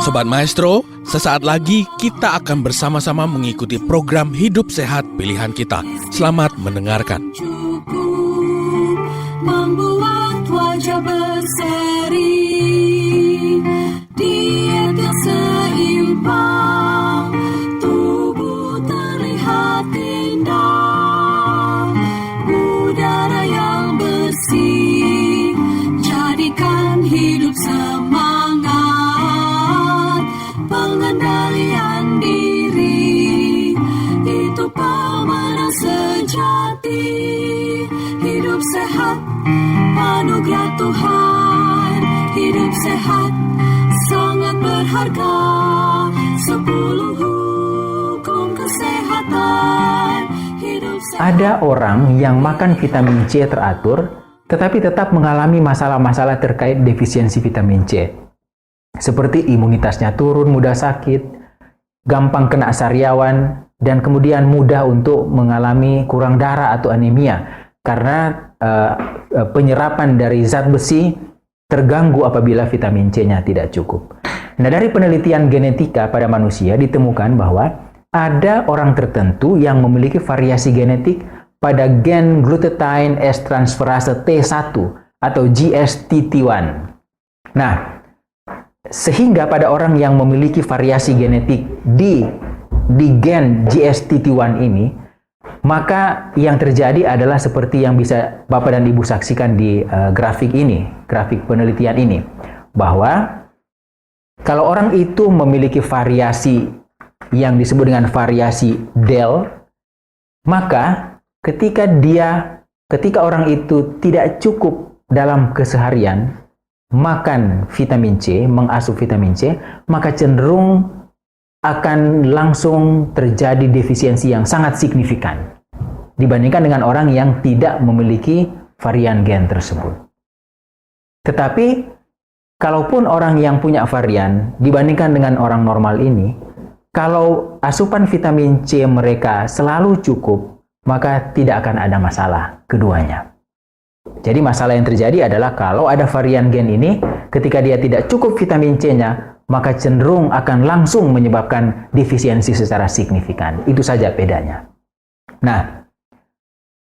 Sobat Maestro, sesaat lagi kita akan bersama-sama mengikuti program Hidup Sehat Pilihan Kita. Selamat mendengarkan. Membuat wajah berseri, diet yang seimbang, tubuh terlihat indah, udara yang bersih, jadikan hidup semangat, pengendalian diri, itu pemenang sejati. Hidup sehat, anugerah Tuhan. Hidup sehat, sangat berharga. 10 hukum kesehatan. Hidup sehat. Ada orang yang makan vitamin C teratur, tetapi tetap mengalami masalah-masalah terkait defisiensi vitamin C. Seperti imunitasnya turun, mudah sakit, gampang kena sariawan, dan kemudian mudah untuk mengalami kurang darah atau anemia. Karena penyerapan dari zat besi terganggu apabila vitamin C-nya tidak cukup. Nah, dari penelitian genetika pada manusia ditemukan bahwa ada orang tertentu yang memiliki variasi genetik pada gen glutathione S transferase T1 atau GSTT1. Nah, sehingga pada orang yang memiliki variasi genetik di gen GSTT1 ini, maka yang terjadi adalah seperti yang bisa Bapak dan Ibu saksikan di grafik ini, grafik penelitian ini, bahwa kalau orang itu memiliki variasi yang disebut dengan variasi DEL, maka ketika orang itu tidak cukup dalam keseharian makan vitamin C, mengasup vitamin C, maka cenderung akan langsung terjadi defisiensi yang sangat signifikan dibandingkan dengan orang yang tidak memiliki varian gen tersebut. Tetapi, kalaupun orang yang punya varian dibandingkan dengan orang normal ini, kalau asupan vitamin C mereka selalu cukup, maka tidak akan ada masalah keduanya. Jadi masalah yang terjadi adalah kalau ada varian gen ini, ketika dia tidak cukup vitamin C-nya, maka cenderung akan langsung menyebabkan defisiensi secara signifikan. Itu saja bedanya. Nah,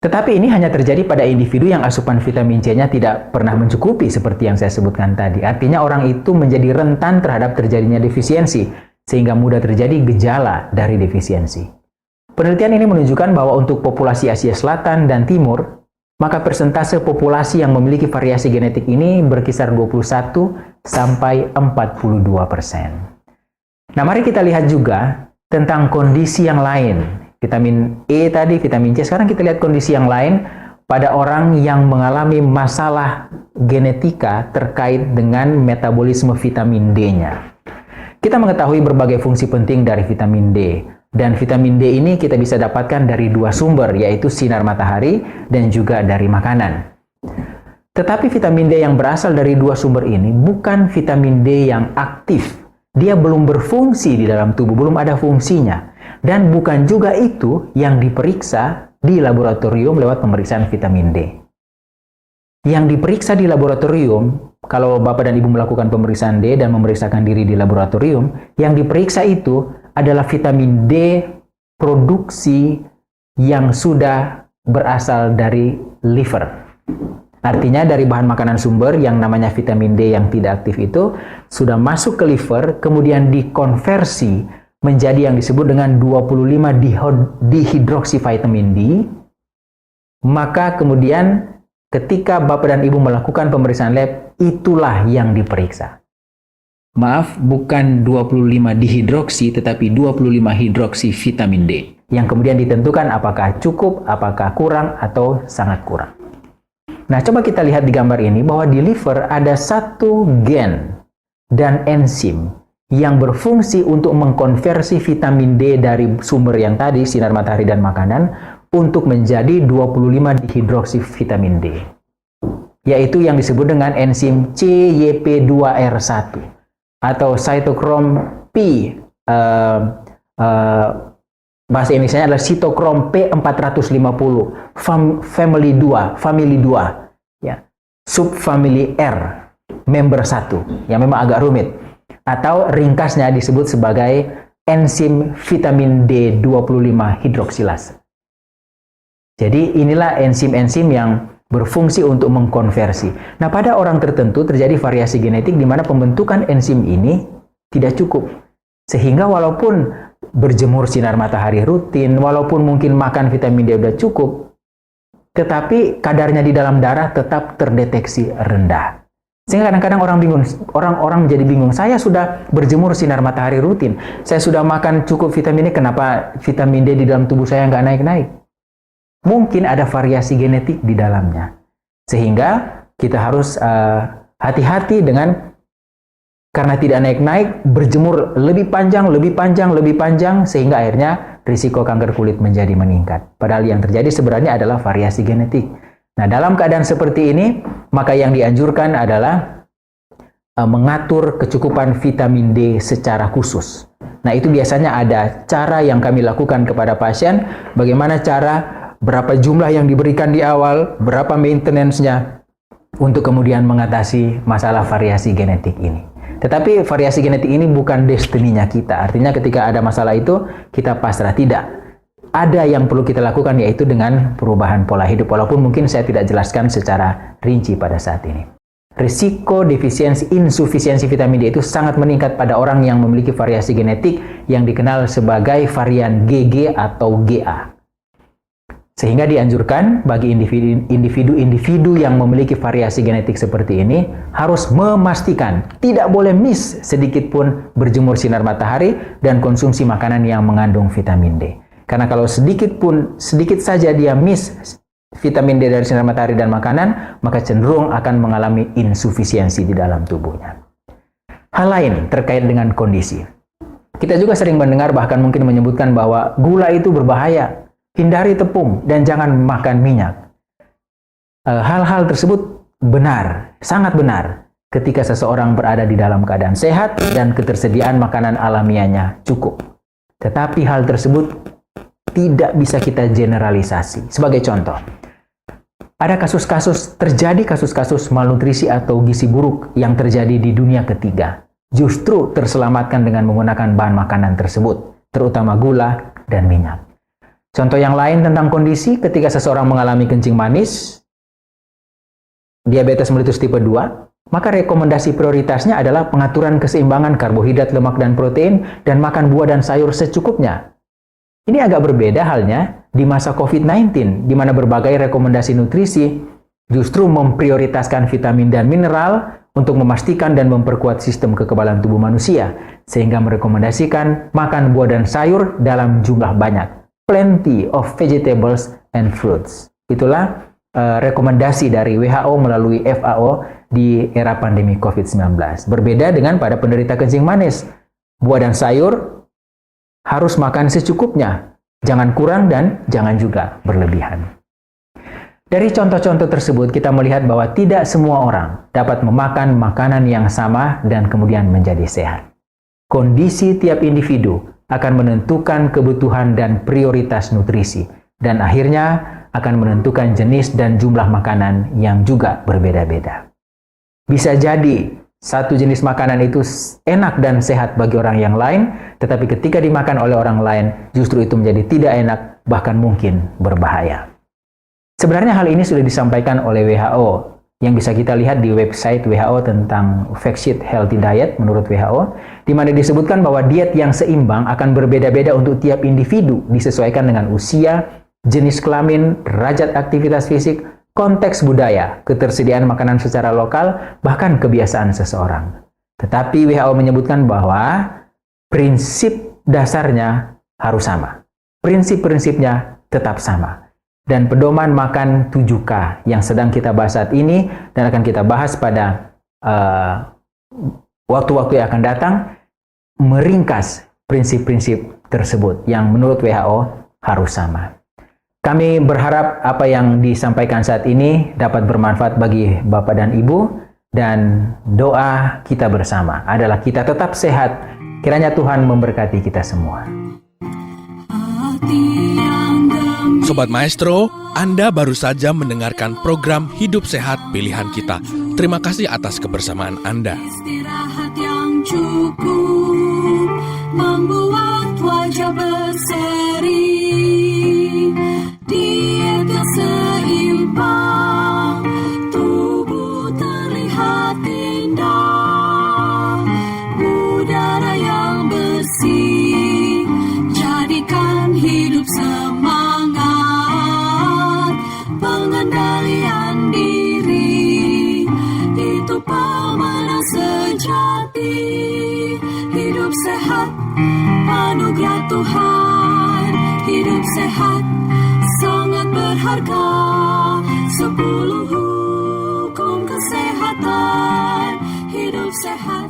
tetapi ini hanya terjadi pada individu yang asupan vitamin C-nya tidak pernah mencukupi seperti yang saya sebutkan tadi. Artinya orang itu menjadi rentan terhadap terjadinya defisiensi, sehingga mudah terjadi gejala dari defisiensi. Penelitian ini menunjukkan bahwa untuk populasi Asia Selatan dan Timur, maka persentase populasi yang memiliki variasi genetik ini berkisar 21 sampai 42%. Nah, mari kita lihat juga tentang kondisi yang lain. Vitamin E tadi, vitamin C. Sekarang kita lihat kondisi yang lain pada orang yang mengalami masalah genetika terkait dengan metabolisme vitamin D-nya. Kita mengetahui berbagai fungsi penting dari vitamin D. Dan vitamin D ini kita bisa dapatkan dari dua sumber, yaitu sinar matahari dan juga dari makanan. Tetapi vitamin D yang berasal dari dua sumber ini bukan vitamin D yang aktif. Dia belum berfungsi di dalam tubuh, belum ada fungsinya. Dan bukan juga itu yang diperiksa di laboratorium lewat pemeriksaan vitamin D. Yang diperiksa di laboratorium, kalau Bapak dan Ibu melakukan pemeriksaan D dan memeriksakan diri di laboratorium, yang diperiksa itu adalah vitamin D produksi yang sudah berasal dari liver. Artinya dari bahan makanan sumber yang namanya vitamin D yang tidak aktif itu sudah masuk ke liver, kemudian dikonversi menjadi yang disebut dengan 25 dihidroksivitamin D. Maka kemudian ketika Bapak dan Ibu melakukan pemeriksaan lab, itulah yang diperiksa. Maaf, bukan 25 dihidroksi, tetapi 25 hidroksi vitamin D. Yang kemudian ditentukan apakah cukup, apakah kurang, atau sangat kurang. Nah, coba kita lihat di gambar ini bahwa di liver ada satu gen dan enzim yang berfungsi untuk mengkonversi vitamin D dari sumber yang tadi, sinar matahari dan makanan, untuk menjadi 25 dihidroksivitamin D. Yaitu yang disebut dengan enzim CYP2R1 atau cytochrome P. Bahasa Indonesia adalah cytochrome P450 family 2, ya. Subfamily R, member 1, yang memang agak rumit. atau ringkasnya disebut sebagai enzim vitamin D25 hidroksilase. Jadi inilah enzim-enzim yang berfungsi untuk mengkonversi. Nah, pada orang tertentu terjadi variasi genetik di mana pembentukan enzim ini tidak cukup. Sehingga walaupun berjemur sinar matahari rutin, walaupun mungkin makan vitamin D udah cukup, tetapi kadarnya di dalam darah tetap terdeteksi rendah. Sehingga kadang-kadang orang menjadi bingung. Saya sudah berjemur sinar matahari rutin, saya sudah makan cukup vitamin D, kenapa vitamin D di dalam tubuh saya nggak naik-naik? Mungkin ada variasi genetik di dalamnya. Sehingga kita harus hati-hati dengan, karena tidak naik-naik, berjemur lebih panjang, sehingga akhirnya risiko kanker kulit menjadi meningkat. Padahal yang terjadi sebenarnya adalah variasi genetik. Nah, dalam keadaan seperti ini, maka yang dianjurkan adalah mengatur kecukupan vitamin D secara khusus. Nah, itu biasanya ada cara yang kami lakukan kepada pasien, bagaimana cara, berapa jumlah yang diberikan di awal, berapa maintenance-nya, untuk kemudian mengatasi masalah variasi genetik ini. Tetapi variasi genetik ini bukan destininya kita. Artinya ketika ada masalah itu, kita pasrah. Tidak. Ada yang perlu kita lakukan, yaitu dengan perubahan pola hidup. Walaupun mungkin saya tidak jelaskan secara rinci pada saat ini. Risiko insufisiensi vitamin D itu sangat meningkat pada orang yang memiliki variasi genetik yang dikenal sebagai varian GG atau GA. Sehingga dianjurkan bagi individu-individu yang memiliki variasi genetik seperti ini harus memastikan tidak boleh miss sedikit pun berjemur sinar matahari dan konsumsi makanan yang mengandung vitamin D. Karena kalau sedikit saja dia miss vitamin D dari sinar matahari dan makanan, maka cenderung akan mengalami insufisiensi di dalam tubuhnya. Hal lain terkait dengan kondisi. Kita juga sering mendengar, bahkan mungkin menyebutkan bahwa gula itu berbahaya. Hindari tepung dan jangan makan minyak. Hal-hal tersebut benar, sangat benar ketika seseorang berada di dalam keadaan sehat dan ketersediaan makanan alamiahnya cukup. Tetapi hal tersebut tidak bisa kita generalisasi. Sebagai contoh, ada terjadi kasus-kasus malnutrisi atau gizi buruk yang terjadi di dunia ketiga. Justru terselamatkan dengan menggunakan bahan makanan tersebut, terutama gula dan minyak. Contoh yang lain tentang kondisi ketika seseorang mengalami kencing manis, diabetes mellitus tipe 2, maka rekomendasi prioritasnya adalah pengaturan keseimbangan karbohidrat, lemak, dan protein, dan makan buah dan sayur secukupnya. Ini agak berbeda halnya di masa COVID-19, di mana berbagai rekomendasi nutrisi justru memprioritaskan vitamin dan mineral untuk memastikan dan memperkuat sistem kekebalan tubuh manusia, sehingga merekomendasikan makan buah dan sayur dalam jumlah banyak. Plenty of vegetables and fruits. Itulah rekomendasi dari WHO melalui FAO di era pandemi COVID-19. Berbeda dengan pada penderita kencing manis. Buah dan sayur harus makan secukupnya. Jangan kurang dan jangan juga berlebihan. Dari contoh-contoh tersebut kita melihat bahwa tidak semua orang dapat memakan makanan yang sama dan kemudian menjadi sehat. Kondisi tiap individu akan menentukan kebutuhan dan prioritas nutrisi, dan akhirnya akan menentukan jenis dan jumlah makanan yang juga berbeda-beda. Bisa jadi satu jenis makanan itu enak dan sehat bagi orang yang lain, tetapi ketika dimakan oleh orang lain, justru itu menjadi tidak enak, bahkan mungkin berbahaya. Sebenarnya hal ini sudah disampaikan oleh WHO, yang bisa kita lihat di website WHO tentang Fact Sheet Healthy Diet menurut WHO, di mana disebutkan bahwa diet yang seimbang akan berbeda-beda untuk tiap individu, disesuaikan dengan usia, jenis kelamin, derajat aktivitas fisik, konteks budaya, ketersediaan makanan secara lokal, bahkan kebiasaan seseorang. Tetapi WHO menyebutkan bahwa prinsip dasarnya harus sama. Prinsip-prinsipnya tetap sama. Dan pedoman makan 7K yang sedang kita bahas saat ini dan akan kita bahas pada waktu-waktu yang akan datang, meringkas prinsip-prinsip tersebut yang menurut WHO harus sama. Kami berharap apa yang disampaikan saat ini dapat bermanfaat bagi Bapak dan Ibu, dan doa kita bersama adalah kita tetap sehat. Kiranya Tuhan memberkati kita semua. Sobat Maestro, Anda baru saja mendengarkan program Hidup Sehat Pilihan Kita. Terima kasih atas kebersamaan Anda. Istirahat yang cukup. wajah berseri, diet yang seimbang, tubuh terlihat indah, udara yang bersih, jadikan hidup semangat, pengendalian diri, itu pemenang sejati. Hidup sehat, anugerah Tuhan. Hidup sehat, sangat berharga. 10 hukum kesehatan. Hidup sehat.